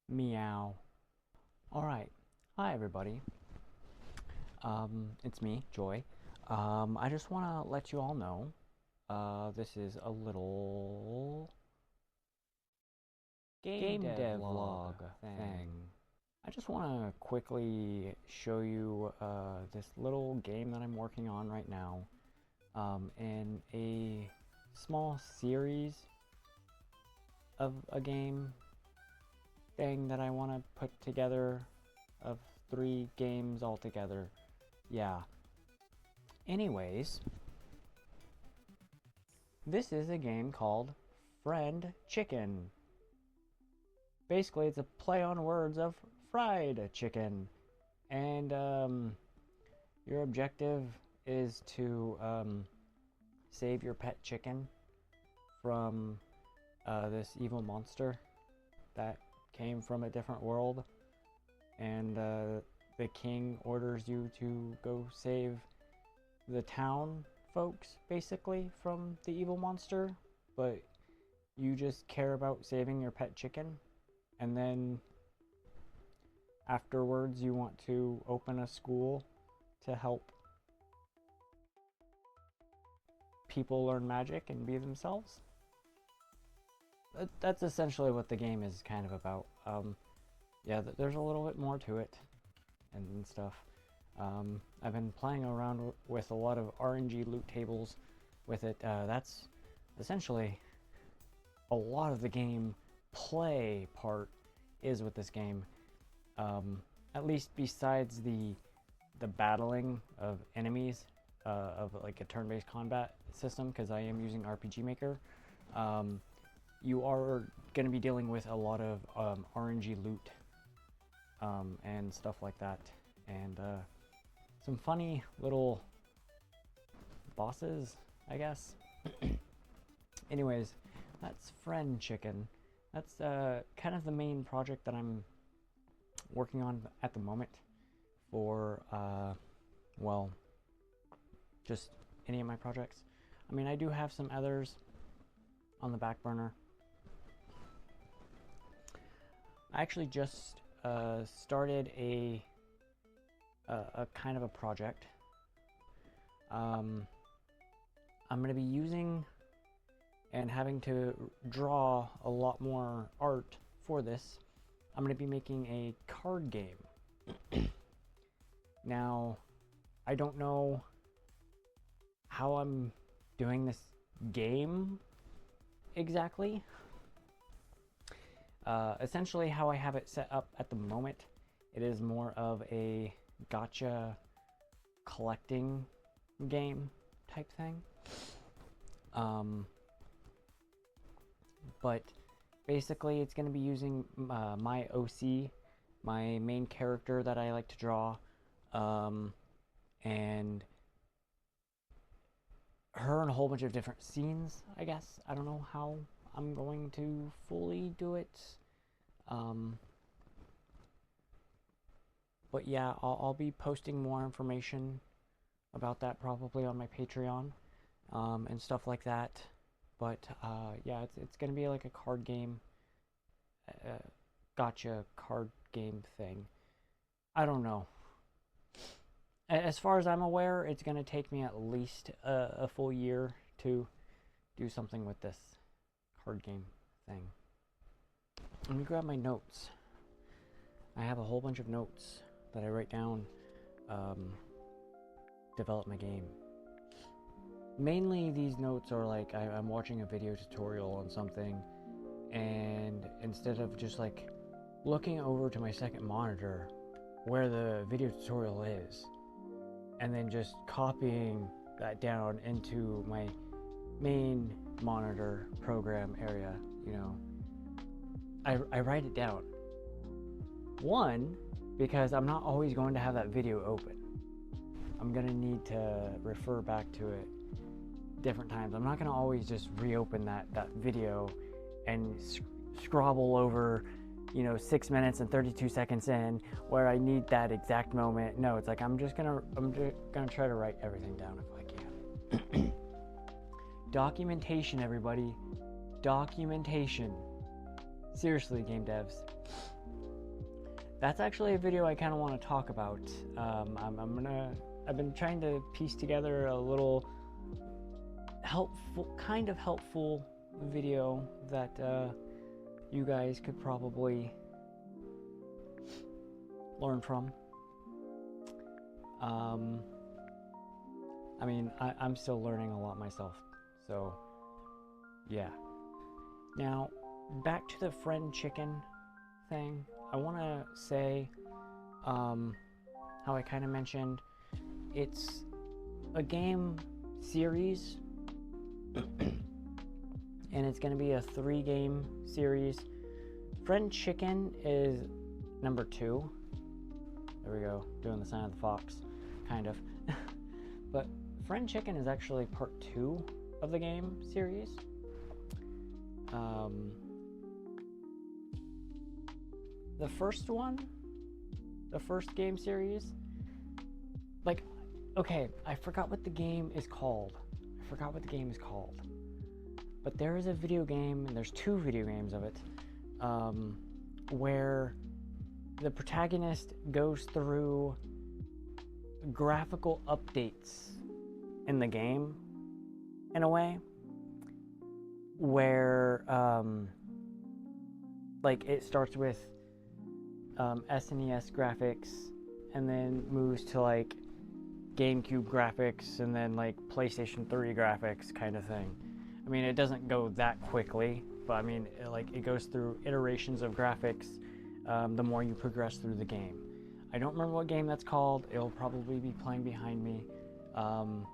Meow. Alright. Hi, everybody. It's me, Joy. I just want to let you all know this is a little game dev vlog thing. I just want to quickly show you this little game that I'm working on right now in a small series of a game thing that I want to put together of 3 games all together. Yeah. Anyways, this is a game called Frnd-Chkn. Basically, it's a play on words of fried chicken. And your objective is to save your pet chicken from this evil monster that came from a different world. And the king orders you to go save the town folks, basically, from the evil monster, but you just care about saving your pet chicken, and then afterwards you want to open a school to help people learn magic and be themselves. That's essentially what the game is kind of about. Yeah, there's a little bit more to it and stuff. I've been playing around with a lot of RNG loot tables with it. That's essentially a lot of the game play part is with this game. At least besides the battling of enemies of like a turn-based combat system, because I am using RPG Maker. You are going to be dealing with a lot of RNG loot and stuff like that, and some funny little bosses, I guess. Anyways, that's Frnd-Chkn. That's kind of the main project that I'm working on at the moment for, well, just any of my projects. I mean, I do have some others on the back burner. I actually just started a kind of a project. I'm going to be using and having to draw a lot more art for this. I'm going to be making a card game. Now, I don't know how I'm doing this game exactly. Essentially, how I have it set up at the moment, it is more of a gacha collecting game type thing. But basically, it's going to be using my OC, my main character that I like to draw, and her in a whole bunch of different scenes, I guess. I don't know how I'm going to fully do it. But yeah, I'll be posting more information about that probably on my Patreon and stuff like that. But yeah, it's gonna be like a card game, gotcha card game thing. I don't know. As far as I'm aware, it's gonna take me at least a full year to do something with this card game thing. Let me grab my notes. I have a whole bunch of notes that I write down, develop my game. Mainly these notes are like I'm watching a video tutorial on something, and instead of just like looking over to my second monitor where the video tutorial is and then just copying that down into my main monitor program area, you know, I write it down. One, because I'm not always going to have that video open. I'm gonna need to refer back to it different times. I'm not gonna always just reopen that video and scrabble over, you know, 6 minutes and 32 seconds in where I need that exact moment. No, it's like I'm just gonna try to write everything down if I can. Documentation, everybody. Documentation. Seriously, game devs. that's actually a video I kind of want to talk about. I've been trying to piece together a little helpful video that you guys could probably learn from. I mean, I'm still learning a lot myself, so yeah. Now, back to the Frnd-Chkn thing. I want to say how I kind of mentioned it's a game series and it's going to be a 3-game series. Frnd-Chkn is number 2. There we go, doing the sign of the fox, kind of. But Frnd-Chkn is actually part 2 of the game series. The first one, the first game series, like, okay, I forgot what the game is called. But there is a video game, and there's 2 video games of it, where the protagonist goes through graphical updates in the game, in a way, where, like, it starts with SNES graphics, and then moves to, like, GameCube graphics, and then, like, PlayStation 3 graphics kind of thing. I mean, it doesn't go that quickly, but I mean, it goes through iterations of graphics the more you progress through the game. I don't remember what game that's called. It'll probably be playing behind me, and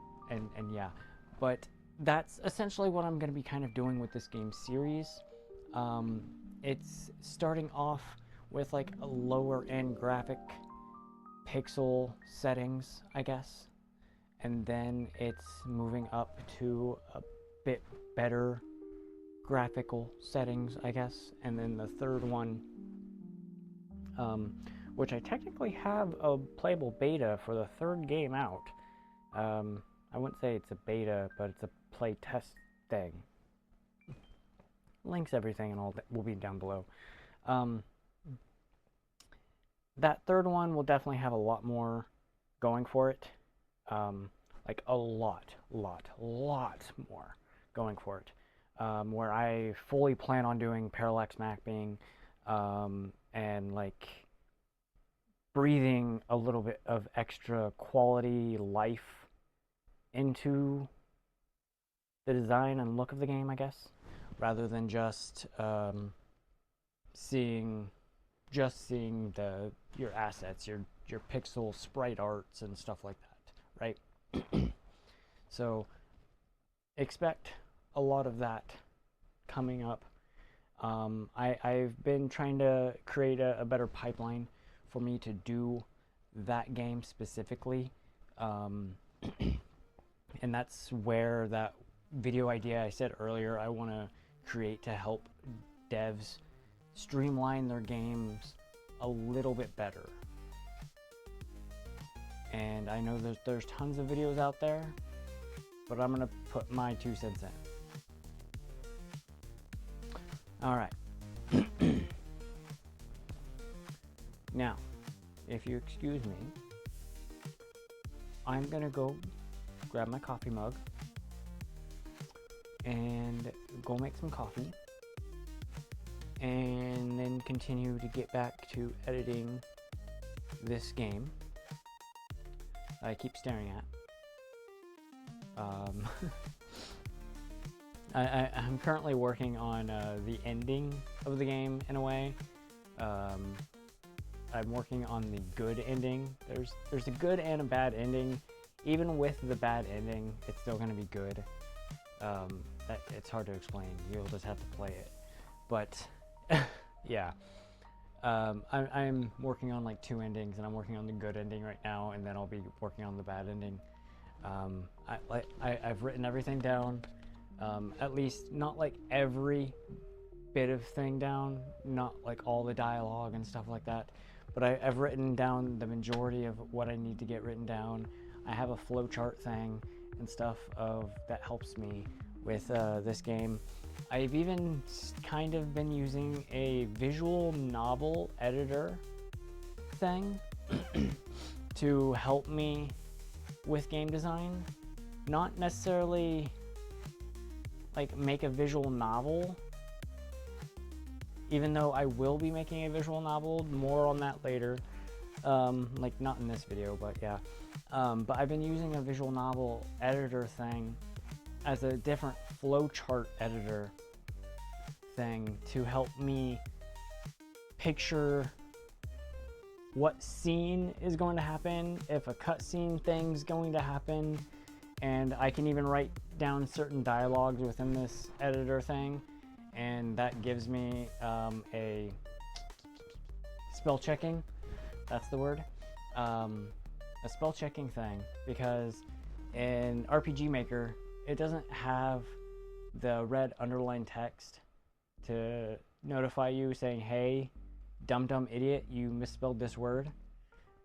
yeah. But that's essentially what I'm going to be kind of doing with this game series. It's starting off with like a lower end graphic pixel settings, I guess, and then it's moving up to a bit better graphical settings, I guess, and then the third one, which I technically have a playable beta for the third game out. I wouldn't say it's a beta, but it's a play test thing. Links, everything, and all that will be down below. That third one will definitely have a lot more going for it. Like a lot more going for it. Where I fully plan on doing parallax mapping, and like breathing a little bit of extra quality life into the design and look of the game, I guess, rather than just seeing your assets, your pixel sprite arts and stuff like that, right? So expect a lot of that coming up. I've been trying to create a better pipeline for me to do that game specifically, and that's where that video idea I said earlier I want to create to help devs streamline their games a little bit better. And I know there's tons of videos out there, but I'm gonna put my 2 cents in. All right. Now, if you excuse me, I'm gonna go grab my coffee mug and go make some coffee, and then continue to get back to editing this game I keep staring at. I'm currently working on the ending of the game, in a way. I'm working on the good ending. There's a good and a bad ending. Even with the bad ending, it's still going to be good. It's hard to explain. You'll just have to play it. But yeah, I'm working on like 2 endings, and I'm working on the good ending right now, and then I'll be working on the bad ending. I've written everything down, at least not like every bit of thing down, not like all the dialogue and stuff like that, but I've written down the majority of what I need to get written down. I have a flowchart thing and stuff that helps me with this game. I've even kind of been using a visual novel editor thing to help me with game design. Not necessarily like make a visual novel, even though I will be making a visual novel. More on that later. Like not in this video, but yeah. But I've been using a visual novel editor thing as a different flowchart editor thing to help me picture what scene is going to happen, if a cutscene thing's going to happen, and I can even write down certain dialogues within this editor thing, and that gives me a spell checking, that's the word, a spell checking thing, because in RPG Maker it doesn't have the red underlined text to notify you saying, hey, dumb idiot, you misspelled this word.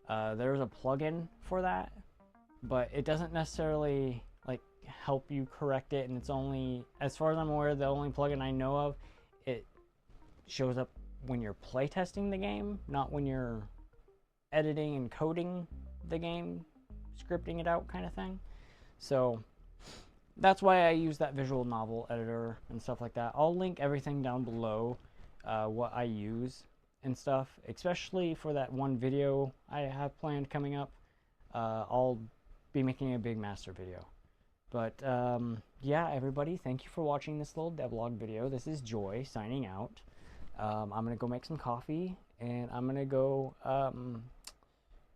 There's a plugin for that, but it doesn't necessarily like help you correct it, and it's only, as far as I'm aware, the only plugin I know of, it shows up when you're playtesting the game, not when you're editing and coding the game, scripting it out kind of thing. So that's why I use that visual novel editor and stuff like that. I'll link everything down below, what I use and stuff, especially for that one video I have planned coming up. I'll be making a big master video. But yeah, everybody, thank you for watching this little devlog video. This is Joy signing out. I'm gonna go make some coffee, and I'm gonna go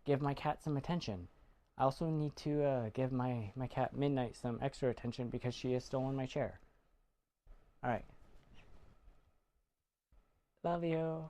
give my cat some attention. I also need to give my cat Midnight some extra attention because she has stolen my chair. Alright. Love you.